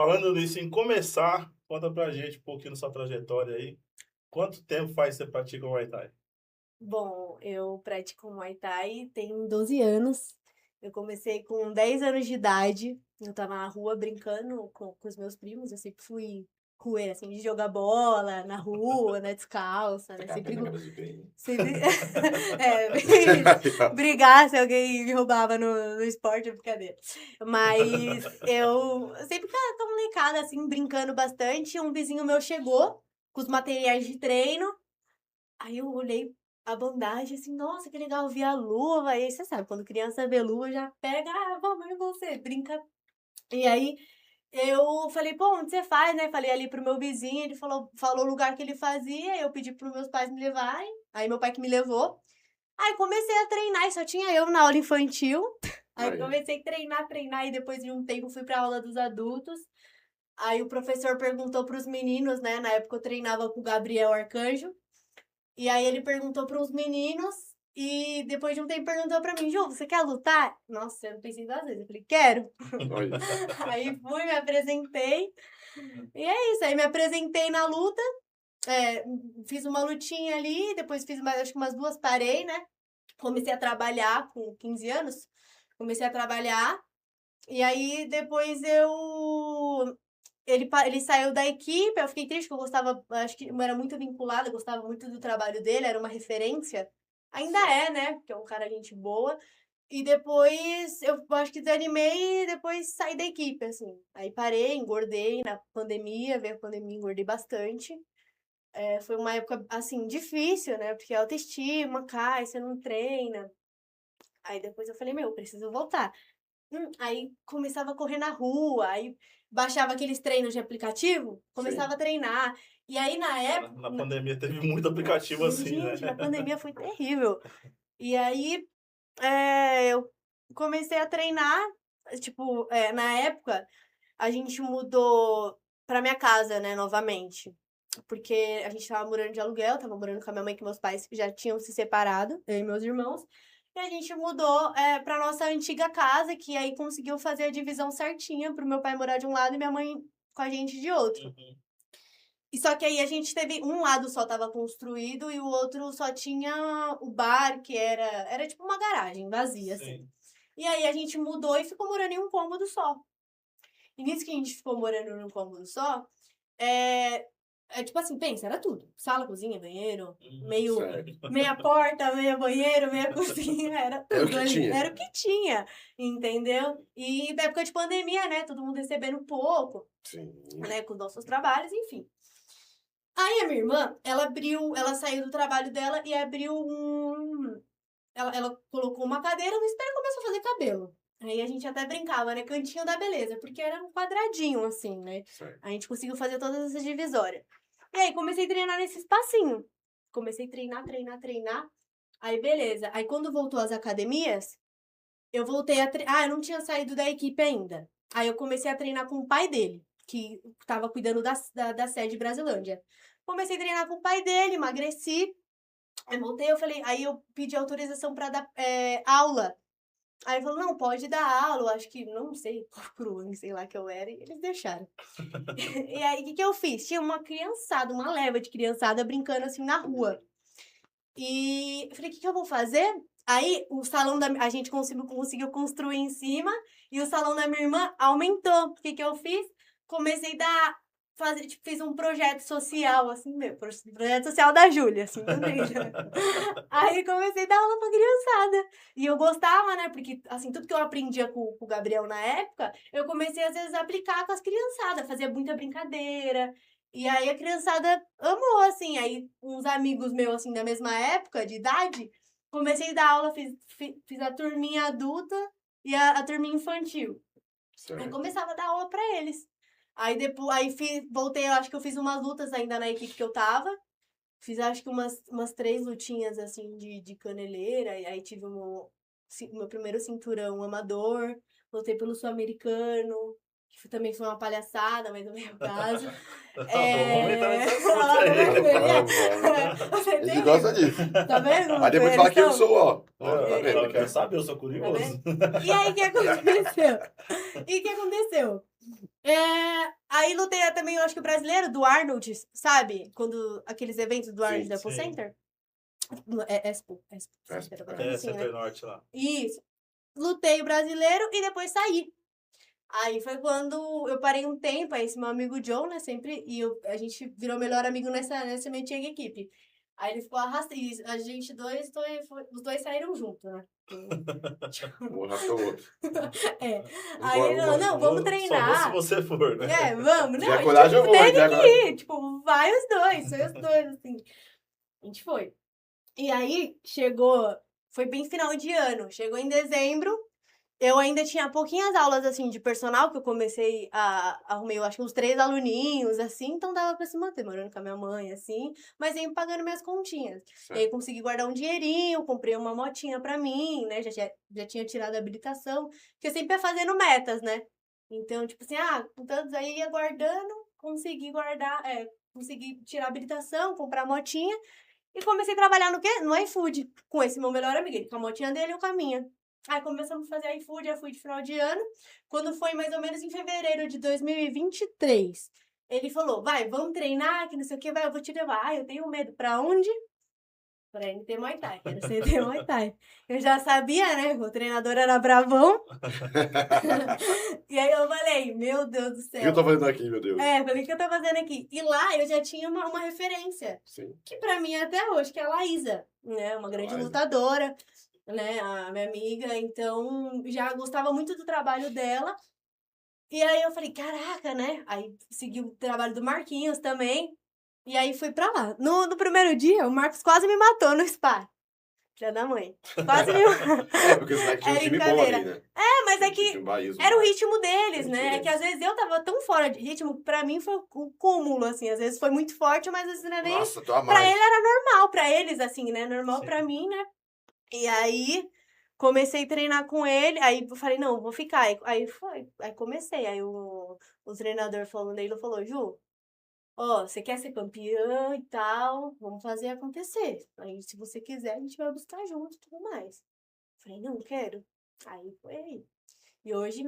Falando nisso, em começar, conta pra gente um pouquinho da sua trajetória aí. Quanto tempo faz que você pratica o Muay Thai? Bom, eu pratico Muay Thai tem 12 anos. Eu comecei com 10 anos de idade. Eu estava na rua brincando com os meus primos. Eu sempre fui rueira, assim, de jogar bola na rua, né, descalça, né? Tacar pedra na cabeça de quem? Sempre é, brigar se alguém me roubava no esporte, é brincadeira. Mas eu sempre com a molecada, assim, brincando bastante. Um vizinho meu chegou com os materiais de treino. Aí eu olhei a bandagem assim, nossa, que legal, vi a luva. E aí você sabe, quando criança vê luva, já pega, ah, vamos, e você, brinca. E aí eu falei, pô, onde você faz, né? Falei ali pro meu vizinho, ele falou o lugar que ele fazia, eu pedi pros meus pais me levarem. Aí meu pai que me levou. Aí comecei a treinar e só tinha eu na aula infantil. Aí Aí. comecei a treinar, e depois de um tempo fui pra aula dos adultos. Aí o professor perguntou pros meninos, né? Na época eu treinava com o Gabriel Arcanjo. E aí ele perguntou para uns meninos e depois de um tempo perguntou pra mim, Ju, você quer lutar? Nossa, eu pensei duas vezes. Eu falei, quero. Olha. Aí fui, me apresentei. E é isso, aí me apresentei na luta. é, Fiz uma lutinha ali, depois fiz mais, acho que umas duas, parei, né? Comecei a trabalhar com 15 anos. Comecei a trabalhar. E aí depois ele saiu da equipe, eu fiquei triste, porque eu gostava, acho que eu era muito vinculada, eu gostava muito do trabalho dele, era uma referência. Ainda Certo. é, né? Porque é um cara gente boa. E depois eu acho que desanimei e depois saí da equipe, assim. Aí parei, engordei na pandemia, veio a pandemia, engordei bastante. Foi uma época, assim, difícil, né? Porque a autoestima cai, você não treina. Aí depois eu falei, meu, eu preciso voltar. Aí começava a correr na rua, aí baixava aqueles treinos de aplicativo, começava Sim. a treinar. E aí na É, na, época, na pandemia teve muito aplicativo teve assim, né? gente, na pandemia foi terrível. E aí eu comecei a treinar, tipo, na época a gente mudou pra minha casa, né, novamente. Porque a gente tava morando de aluguel, tava morando com a minha mãe, que meus pais já tinham se separado, eu e meus irmãos. E a gente mudou pra nossa antiga casa, que aí conseguiu fazer a divisão certinha pro meu pai morar de um lado e minha mãe com a gente de outro. Uhum. E só que aí a gente teve um lado só estava construído e o outro só tinha o bar, que era tipo uma garagem vazia, assim. Sim. E aí a gente mudou e ficou morando em um cômodo só. E nisso que a gente ficou morando num cômodo só, é, tipo assim, pensa, era tudo. Sala, cozinha, banheiro, Certo. meia porta, meia banheiro, meia cozinha, era Era o tudo que ali. tinha. Era o que tinha, entendeu? E na época de pandemia, né? Todo mundo recebendo pouco, Sim. né? Com nossos trabalhos, enfim. Aí a minha irmã, ela saiu do trabalho dela e abriu ela colocou uma cadeira no espelho e começou a fazer cabelo. Aí a gente até brincava, né? Cantinho da beleza, porque era um quadradinho, assim, né? Certo. A gente conseguiu fazer todas essas divisórias. E aí comecei a treinar nesse espacinho. Comecei a treinar. Aí beleza. Aí quando voltou às academias, eu voltei a treinar. Ah, eu não tinha saído da equipe ainda. Aí eu comecei a treinar com o pai dele, que estava cuidando da sede Brasilândia. Comecei a treinar com o pai dele, emagreci. Aí voltei, eu falei, aí eu pedi autorização para dar aula. Aí ele falou, não, pode dar aula, eu acho que, não sei, cruan, sei lá que eu era, e eles deixaram. E aí, o que que eu fiz? Tinha uma criançada, uma leva de criançada brincando assim na rua. E eu falei, o que que eu vou fazer? Aí o salão a gente conseguiu construir em cima e o salão da minha irmã aumentou. O que que eu fiz? Comecei a fazer, tipo, fiz um projeto social, assim, meu, projeto social da Júlia, assim, do jeito. Aí comecei a dar aula pra criançada. E eu gostava, né? Porque, assim, tudo que eu aprendia com o Gabriel na época, eu comecei, às vezes, a aplicar com as criançadas, fazia muita brincadeira. E aí a criançada amou, assim. Aí uns amigos meus, assim, da mesma época, de idade, comecei a dar aula, fiz a turminha adulta e a turminha infantil. Aí Certo. começava a dar aula pra eles. Aí depois, voltei, eu acho que eu fiz umas lutas ainda na equipe que eu tava. Fiz acho que umas três lutinhas assim de caneleira, e aí tive meu primeiro cinturão amador, lutei pelo sul-americano. que também foi uma palhaçada, mas no meu caso. Vamos entrar nesse assunto aí. Você A gente tem gosta medo? disso. Tá vendo? Aí depois fala que eu sou, ó. Ó, Não, tá vendo eu aqui? quero saber, eu sou Tá curioso. vendo? E aí, o que aconteceu? É, aí lutei também, eu acho que o brasileiro, do Arnold, sabe? Quando aqueles eventos do Arnold Sim, da Apple sim. Center. Expo Center, alguma coisa É, assim, né? Center Norte lá. Isso. Lutei o brasileiro e depois saí. Aí foi quando eu parei um tempo, aí esse meu amigo John, né, sempre, a gente virou melhor amigo nessa minha antiga equipe. Aí ele ficou arrastando, e a gente os dois saíram juntos, né? Um arrastou o outro. É. Vambora, Aí ele falou, vambora. não, vamos Só vou se treinar. você for, né? É, vamos. Se Não, a tiver gente coragem, eu vou. Se teve tiver que coragem. ir. Tipo, vai os dois, foi os dois, assim. A gente foi. E aí, foi bem final de ano. Chegou em dezembro, eu ainda tinha pouquinhas aulas, assim, de personal, que eu comecei arrumei, eu acho que uns 3 aluninhos, assim, então dava pra se manter, morando com a minha mãe, assim, mas sempre pagando minhas continhas. E aí, consegui guardar um dinheirinho, comprei uma motinha pra mim, né, já tinha tirado a habilitação, que eu sempre ia fazendo metas, né? Então, tipo assim, com todos aí ia guardando, consegui tirar a habilitação, comprar a motinha, e comecei a trabalhar no quê? No iFood, com esse meu melhor amigo, ele com a motinha dele e eu com a minha. Aí começamos a fazer iFood final de ano. Quando foi mais ou menos em fevereiro de 2023, ele falou, vai, vamos treinar, que não sei o que, vai, eu vou te levar. Eu tenho medo. Pra onde? Pra NT Muay Thai, quero ser NT Muay Thai. Eu já sabia, né, o treinador era bravão. E aí eu falei, meu Deus do O céu. que eu tô fazendo aqui, meu Deus? Falei, o que eu tô fazendo aqui? E lá eu já tinha uma referência, Sim. que pra mim é até hoje, que é a Laísa, né, uma grande Laísa. lutadora, né, a minha amiga, então já gostava muito do trabalho dela. E aí eu falei, caraca, né? Aí segui o trabalho do Marquinhos também. E aí fui pra lá. No primeiro dia, o Marcos quase me matou no spa. Filha da mãe. Quase me matou. Porque os moleques tinham um É time bom brincadeira. ali, né? Mas é que Tinha um baísmo era o lá. ritmo deles, Era o né? ritmo É que às vezes eu tava tão fora de ritmo, pra mim foi um cúmulo, assim. Às vezes foi muito forte, mas às vezes não é nem... Nossa, tô a Pra mais. ele era normal, pra eles, assim, né? Normal Sim. pra mim, né? E aí, comecei a treinar com ele, aí eu falei, não, vou ficar. Aí comecei. Aí o treinador falou, Ju, ó, você quer ser campeã e tal, vamos fazer acontecer. Aí, se você quiser, a gente vai buscar junto e tudo mais. Falei, não, quero. Aí foi aí. E hoje